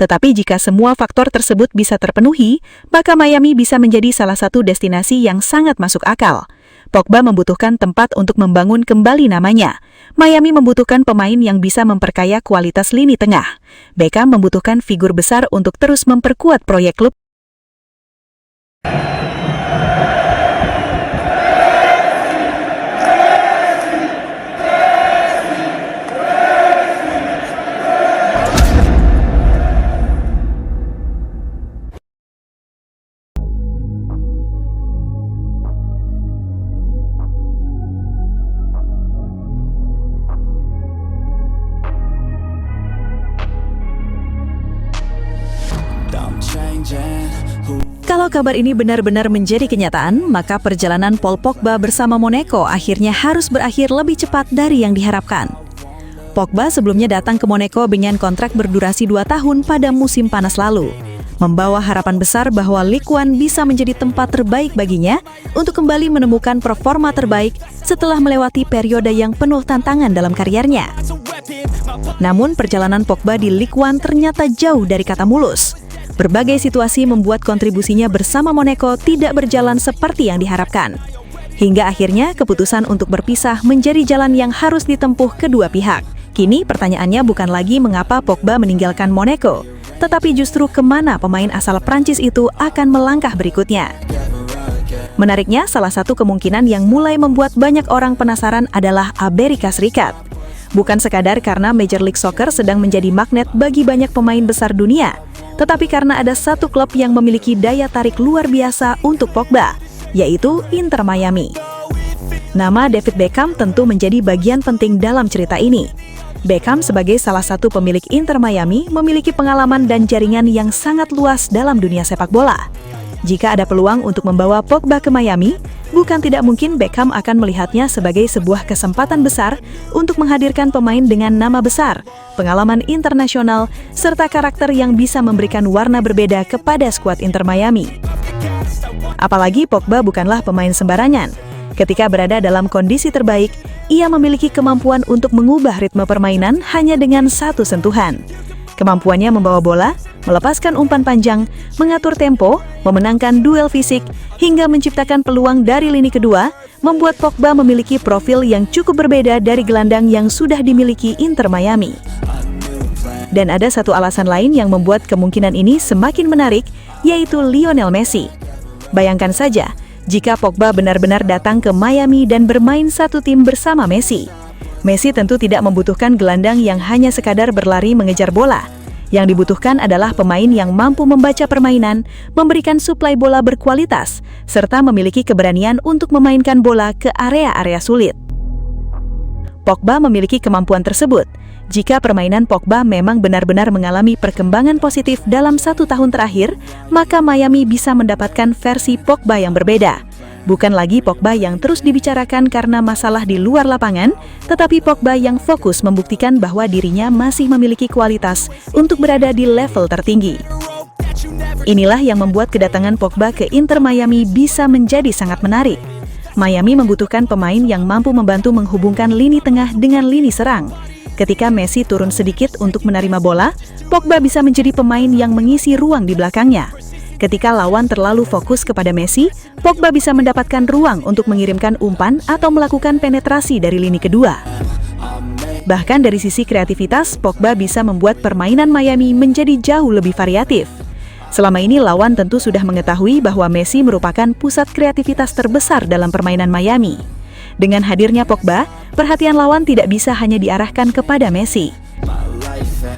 Tetapi jika semua faktor tersebut bisa terpenuhi, maka Miami bisa menjadi salah satu destinasi yang sangat masuk akal. Pogba membutuhkan tempat untuk membangun kembali namanya. Miami membutuhkan pemain yang bisa memperkaya kualitas lini tengah. Beckham membutuhkan figur besar untuk terus memperkuat proyek klub. Kalau kabar ini benar-benar menjadi kenyataan, maka perjalanan Paul Pogba bersama Monaco akhirnya harus berakhir lebih cepat dari yang diharapkan. Pogba sebelumnya datang ke Monaco dengan kontrak berdurasi 2 tahun pada musim panas lalu, membawa harapan besar bahwa Ligue 1 bisa menjadi tempat terbaik baginya untuk kembali menemukan performa terbaik setelah melewati periode yang penuh tantangan dalam karirnya. Namun perjalanan Pogba di Ligue 1 ternyata jauh dari kata mulus. Berbagai situasi membuat kontribusinya bersama Monaco tidak berjalan seperti yang diharapkan. Hingga akhirnya keputusan untuk berpisah menjadi jalan yang harus ditempuh kedua pihak. Kini pertanyaannya bukan lagi mengapa Pogba meninggalkan Monaco, tetapi justru kemana pemain asal Prancis itu akan melangkah berikutnya. Menariknya, salah satu kemungkinan yang mulai membuat banyak orang penasaran adalah Amerika Serikat. Bukan sekadar karena Major League Soccer sedang menjadi magnet bagi banyak pemain besar dunia, tetapi karena ada satu klub yang memiliki daya tarik luar biasa untuk Pogba, yaitu Inter Miami. Nama David Beckham tentu menjadi bagian penting dalam cerita ini. Beckham sebagai salah satu pemilik Inter Miami memiliki pengalaman dan jaringan yang sangat luas dalam dunia sepak bola. Jika ada peluang untuk membawa Pogba ke Miami, bukan tidak mungkin Beckham akan melihatnya sebagai sebuah kesempatan besar untuk menghadirkan pemain dengan nama besar, pengalaman internasional, serta karakter yang bisa memberikan warna berbeda kepada skuad Inter Miami. Apalagi Pogba bukanlah pemain sembarangan. Ketika berada dalam kondisi terbaik, ia memiliki kemampuan untuk mengubah ritme permainan hanya dengan satu sentuhan. Kemampuannya membawa bola, melepaskan umpan panjang, mengatur tempo, memenangkan duel fisik, hingga menciptakan peluang dari lini kedua, membuat Pogba memiliki profil yang cukup berbeda dari gelandang yang sudah dimiliki Inter Miami. Dan ada satu alasan lain yang membuat kemungkinan ini semakin menarik, yaitu Lionel Messi. Bayangkan saja, jika Pogba benar-benar datang ke Miami dan bermain satu tim bersama Messi. Messi tentu tidak membutuhkan gelandang yang hanya sekadar berlari mengejar bola. Yang dibutuhkan adalah pemain yang mampu membaca permainan, memberikan suplai bola berkualitas, serta memiliki keberanian untuk memainkan bola ke area-area sulit. Pogba memiliki kemampuan tersebut. Jika permainan Pogba memang benar-benar mengalami perkembangan positif dalam 1 tahun terakhir, maka Miami bisa mendapatkan versi Pogba yang berbeda. Bukan lagi Pogba yang terus dibicarakan karena masalah di luar lapangan, tetapi Pogba yang fokus membuktikan bahwa dirinya masih memiliki kualitas untuk berada di level tertinggi. Inilah yang membuat kedatangan Pogba ke Inter Miami bisa menjadi sangat menarik. Miami membutuhkan pemain yang mampu membantu menghubungkan lini tengah dengan lini serang. Ketika Messi turun sedikit untuk menerima bola, Pogba bisa menjadi pemain yang mengisi ruang di belakangnya. Ketika lawan terlalu fokus kepada Messi, Pogba bisa mendapatkan ruang untuk mengirimkan umpan atau melakukan penetrasi dari lini kedua. Bahkan dari sisi kreativitas, Pogba bisa membuat permainan Miami menjadi jauh lebih variatif. Selama ini lawan tentu sudah mengetahui bahwa Messi merupakan pusat kreativitas terbesar dalam permainan Miami. Dengan hadirnya Pogba, perhatian lawan tidak bisa hanya diarahkan kepada Messi.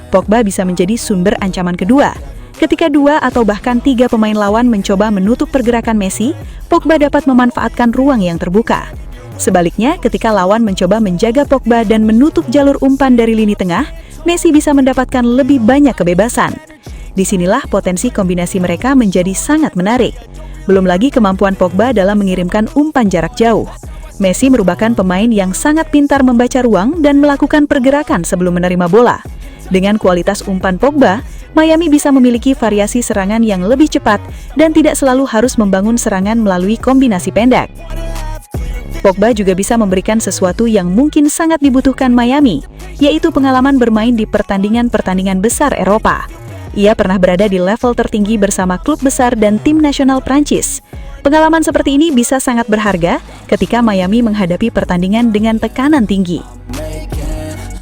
Pogba bisa menjadi sumber ancaman kedua. Ketika 2 atau bahkan 3 pemain lawan mencoba menutup pergerakan Messi, Pogba dapat memanfaatkan ruang yang terbuka. Sebaliknya, ketika lawan mencoba menjaga Pogba dan menutup jalur umpan dari lini tengah, Messi bisa mendapatkan lebih banyak kebebasan. Disinilah potensi kombinasi mereka menjadi sangat menarik. Belum lagi kemampuan Pogba dalam mengirimkan umpan jarak jauh. Messi merupakan pemain yang sangat pintar membaca ruang dan melakukan pergerakan sebelum menerima bola. Dengan kualitas umpan Pogba, Miami bisa memiliki variasi serangan yang lebih cepat dan tidak selalu harus membangun serangan melalui kombinasi pendek. Pogba juga bisa memberikan sesuatu yang mungkin sangat dibutuhkan Miami, yaitu pengalaman bermain di pertandingan-pertandingan besar Eropa. Ia pernah berada di level tertinggi bersama klub besar dan tim nasional Prancis. Pengalaman seperti ini bisa sangat berharga ketika Miami menghadapi pertandingan dengan tekanan tinggi.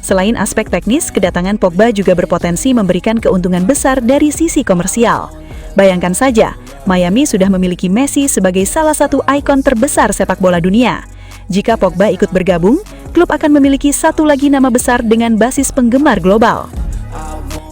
Selain aspek teknis, kedatangan Pogba juga berpotensi memberikan keuntungan besar dari sisi komersial. Bayangkan saja, Miami sudah memiliki Messi sebagai salah satu ikon terbesar sepak bola dunia. Jika Pogba ikut bergabung, klub akan memiliki satu lagi nama besar dengan basis penggemar global.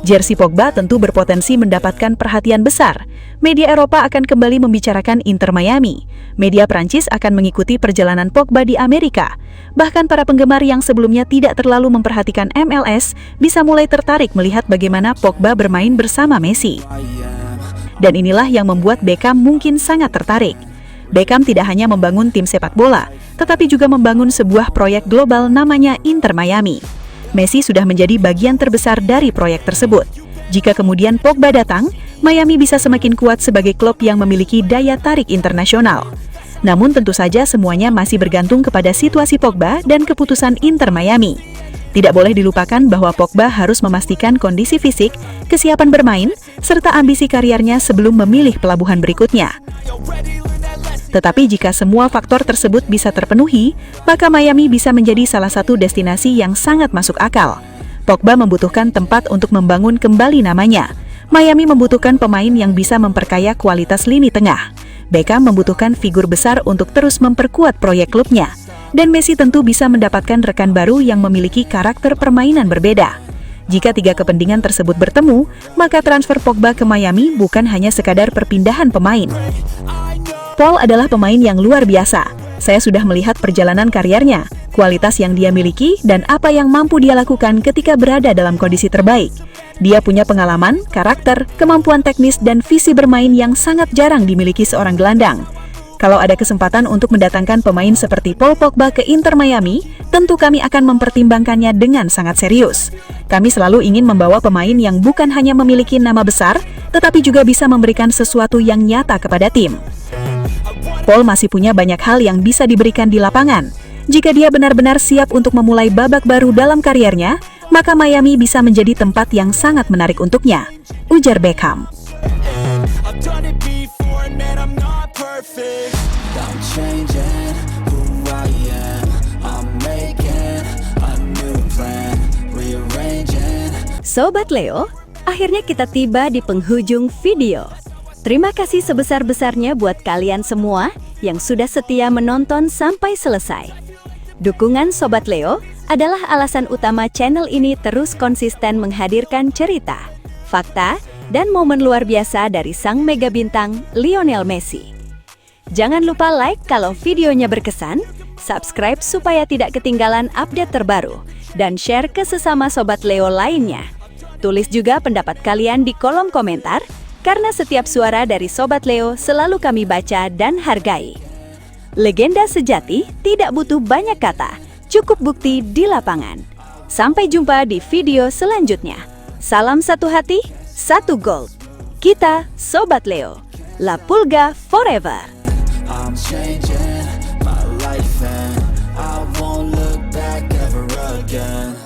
Jersey Pogba tentu berpotensi mendapatkan perhatian besar. Media Eropa akan kembali membicarakan Inter Miami. Media Prancis akan mengikuti perjalanan Pogba di Amerika. Bahkan para penggemar yang sebelumnya tidak terlalu memperhatikan MLS bisa mulai tertarik melihat bagaimana Pogba bermain bersama Messi. Dan inilah yang membuat Beckham mungkin sangat tertarik. Beckham tidak hanya membangun tim sepak bola, tetapi juga membangun sebuah proyek global namanya Inter Miami. Messi sudah menjadi bagian terbesar dari proyek tersebut. Jika kemudian Pogba datang, Miami bisa semakin kuat sebagai klub yang memiliki daya tarik internasional. Namun tentu saja semuanya masih bergantung kepada situasi Pogba dan keputusan Inter Miami. Tidak boleh dilupakan bahwa Pogba harus memastikan kondisi fisik, kesiapan bermain, serta ambisi kariernya sebelum memilih pelabuhan berikutnya. Tetapi jika semua faktor tersebut bisa terpenuhi, maka Miami bisa menjadi salah satu destinasi yang sangat masuk akal. Pogba membutuhkan tempat untuk membangun kembali namanya. Miami membutuhkan pemain yang bisa memperkaya kualitas lini tengah. Beckham membutuhkan figur besar untuk terus memperkuat proyek klubnya. Dan Messi tentu bisa mendapatkan rekan baru yang memiliki karakter permainan berbeda. Jika tiga kepentingan tersebut bertemu, maka transfer Pogba ke Miami bukan hanya sekadar perpindahan pemain. Paul adalah pemain yang luar biasa. Saya sudah melihat perjalanan kariernya, kualitas yang dia miliki, dan apa yang mampu dia lakukan ketika berada dalam kondisi terbaik. Dia punya pengalaman, karakter, kemampuan teknis, dan visi bermain yang sangat jarang dimiliki seorang gelandang. Kalau ada kesempatan untuk mendatangkan pemain seperti Paul Pogba ke Inter Miami, tentu kami akan mempertimbangkannya dengan sangat serius. Kami selalu ingin membawa pemain yang bukan hanya memiliki nama besar, tetapi juga bisa memberikan sesuatu yang nyata kepada tim. Paul masih punya banyak hal yang bisa diberikan di lapangan. Jika dia benar-benar siap untuk memulai babak baru dalam kariernya, maka Miami bisa menjadi tempat yang sangat menarik untuknya, ujar Beckham. Sobat Leo, akhirnya kita tiba di penghujung video. Terima kasih sebesar-besarnya buat kalian semua yang sudah setia menonton sampai selesai. Dukungan Sobat Leo adalah alasan utama channel ini terus konsisten menghadirkan cerita, fakta, dan momen luar biasa dari sang mega bintang Lionel Messi. Jangan lupa like kalau videonya berkesan, subscribe supaya tidak ketinggalan update terbaru, dan share ke sesama Sobat Leo lainnya. Tulis juga pendapat kalian di kolom komentar, karena setiap suara dari Sobat Leo selalu kami baca dan hargai. Legenda sejati tidak butuh banyak kata, cukup bukti di lapangan. Sampai jumpa di video selanjutnya. Salam satu hati, satu gold. Kita Sobat Leo, La Pulga forever. I'm changing my life and I won't look back ever again.